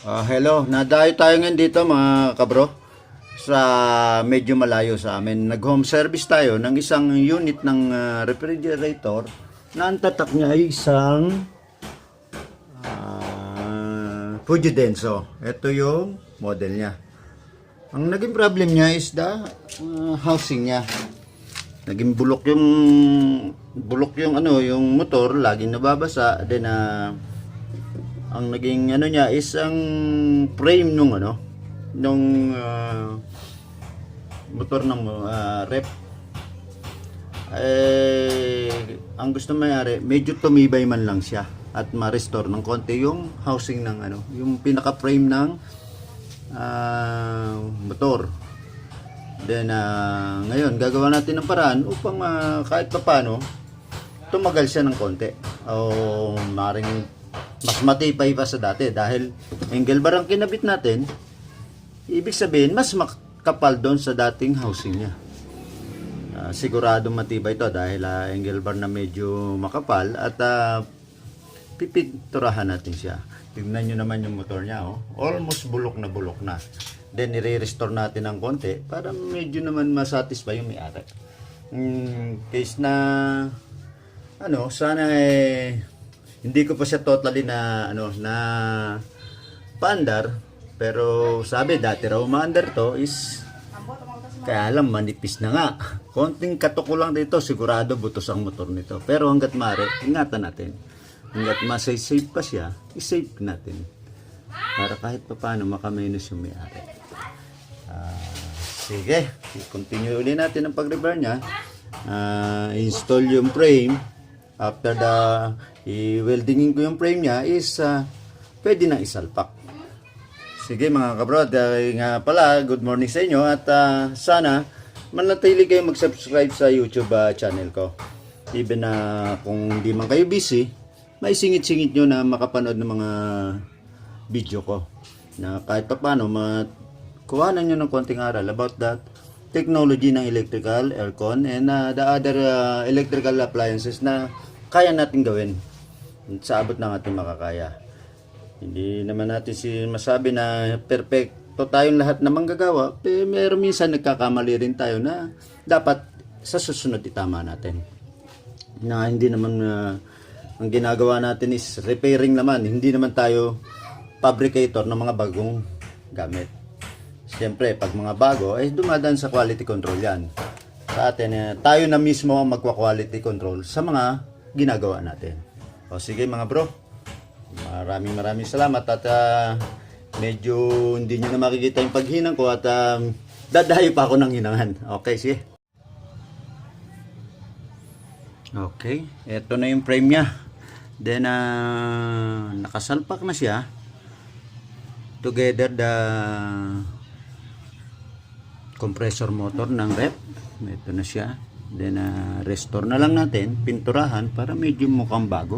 Hello, nadayo tayo ngayon dito mga kabro sa medyo malayo sa amin. Nag-home service tayo ng isang unit ng refrigerator na ang tatak niya ay isang Fujidenso. Ito yung model niya. Ang naging problem niya is the housing niya. Naging bulok yung yung motor, laging nababasa. Then ang naging niya is ang frame nung motor ng rep. Ang gusto mayari, medyo tumibay man lang siya at ma-restore ng konti yung housing ng yung pinaka-frame ng motor. Then ngayon gagawa natin ng paraan upang kahit papaano tumagal siya ng konti o maring mas matibay pa sa dati dahil angle bar ang kinabit natin. Ibig sabihin mas makapal doon sa dating housing niya. Sigurado matibay to dahil angle bar na medyo makapal at pipinturahan natin siya. Tingnan nyo naman yung motor niya, almost bulok na. Then i-restore natin ng konti para medyo naman masatisfy yung may-ari. Case na sana hindi ko pa siya totally na paandar, pero sabi dati raw maandar to is kaya lang manipis na nga. Konting katuko lang dito, sigurado butos ang motor nito. Pero hanggat maaari, ingatan natin. Hanggat masay-safe pa siya, i-save natin. Para kahit pa paano makamenos yung may-ari. Sige, i-continue ulit natin ang pag-repair niya. Install yung frame. After i-weldingin ko yung frame niya is pwede na isalpak. Sige mga kabro, nga pala, good morning sa inyo at sana manatili kayo mag-subscribe sa YouTube channel ko. Even na kung hindi man kayo busy, may singit-singit nyo na makapanood ng mga video ko. Na kahit pa paano, kuhanan nyo ng konting aral about that technology ng electrical, aircon, and the other electrical appliances na kaya natin gawin sa abot ng ating makakaya. Hindi naman natin masabi na perfecto tayong lahat na manggagawa, pero meron minsan nagkakamali rin tayo na dapat sa susunod itama natin. Na hindi naman ang ginagawa natin is repairing naman, hindi naman tayo fabricator ng mga bagong gamit. Siyempre, pag mga bago, dumadaan sa quality control yan. Sa atin, tayo na mismo ang magwa-quality control sa mga ginagawa natin. O sige mga bro, maraming salamat at medyo hindi nyo na makikita yung paghinang ko at dadayo pa ako ng hinangan. Okay, sige. Okay, eto na yung frame niya. Then nakasalpak na siya together the compressor motor ng rep. Ito na siya. Then restore na lang natin, pinturahan para medyo mukhang bago.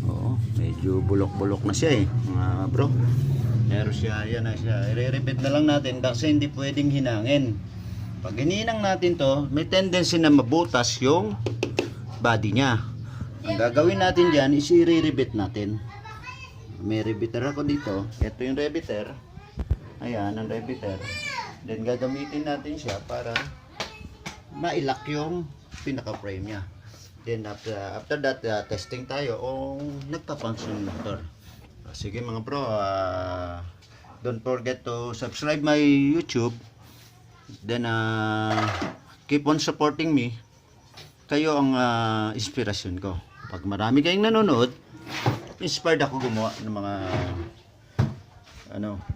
Oo, medyo bulok-bulok na siya mga bro. Pero siya, yan na siya. I-repeat na lang natin kasi hindi pwedeng hinangin. Pag hininang natin to, may tendency na mabutas yung body niya. Ang gagawin natin diyan is i-repeat natin. May repeater ako dito. Ito yung repeater. Ayan, ang repeater. Then gagamitin natin siya para mailak yung pinaka-frame niya. Then after that, testing tayo kung nagpa-function yung motor. Sige mga bro, don't forget to subscribe my YouTube. Then keep on supporting me. Kayo ang inspirasyon ko. Pag marami kayong nanonood, inspired ako gumawa ng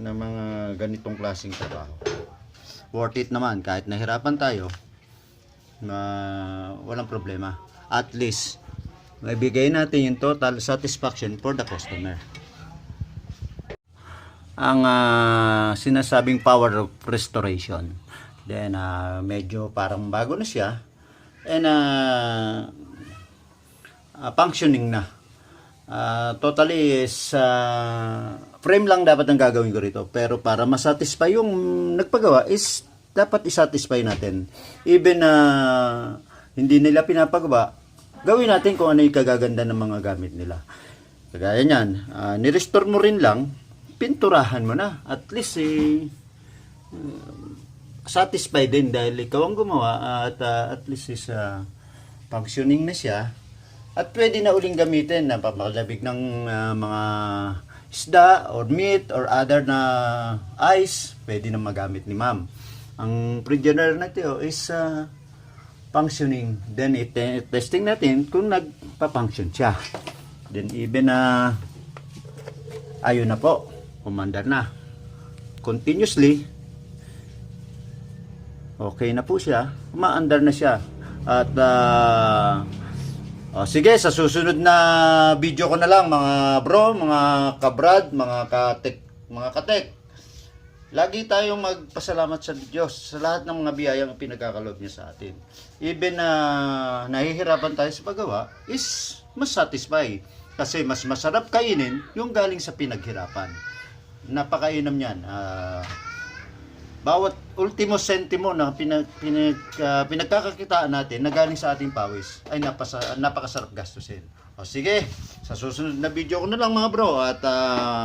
mga ganitong klaseng trabaho. Worth it naman kahit nahirapan tayo. Walang problema. At least maibigay natin yung total satisfaction for the customer. Ang sinasabing power of restoration. Then medyo parang bago na siya and functioning na. Totally is frame lang dapat ang gagawin ko rito, pero para masatisfy yung nagpagawa is dapat isatisfy natin. Even hindi nila pinapagawa, gawin natin kung ano yung kagaganda ng mga gamit nila. Kagaya niyan, nirestore mo rin lang pinturahan mo na. At least satisfied din dahil ikaw ang gumawa at at least is functioning na siya. At pwede na uling gamitin na pampalabig ng mga isda or meat or other na ice. Pwede na magamit ni ma'am. Ang pre-generator na ito is functioning. Then testing natin kung nagpa-function siya. Then even ayun na po, umandar na. Continuously, okay na po siya. Umaandar na siya. At sige, sa susunod na video ko na lang mga bro, mga kabrad, mga katek. Lagi tayong magpasalamat sa Diyos sa lahat ng mga biyayang pinagkakalob niya sa atin. Even na nahihirapan tayo sa paggawa, is mas satisfy. Kasi mas masarap kainin yung galing sa pinaghirapan. Napakainam niyan. Bawat ultimo sentimo na pinagkakakitaan natin na galing sa ating pawis ay napakasarap gastusin. O sige, sa susunod na video ko na lang mga bro at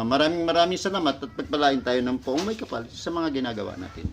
maraming salamat at pagpalain tayo ng poong may kapal sa mga ginagawa natin.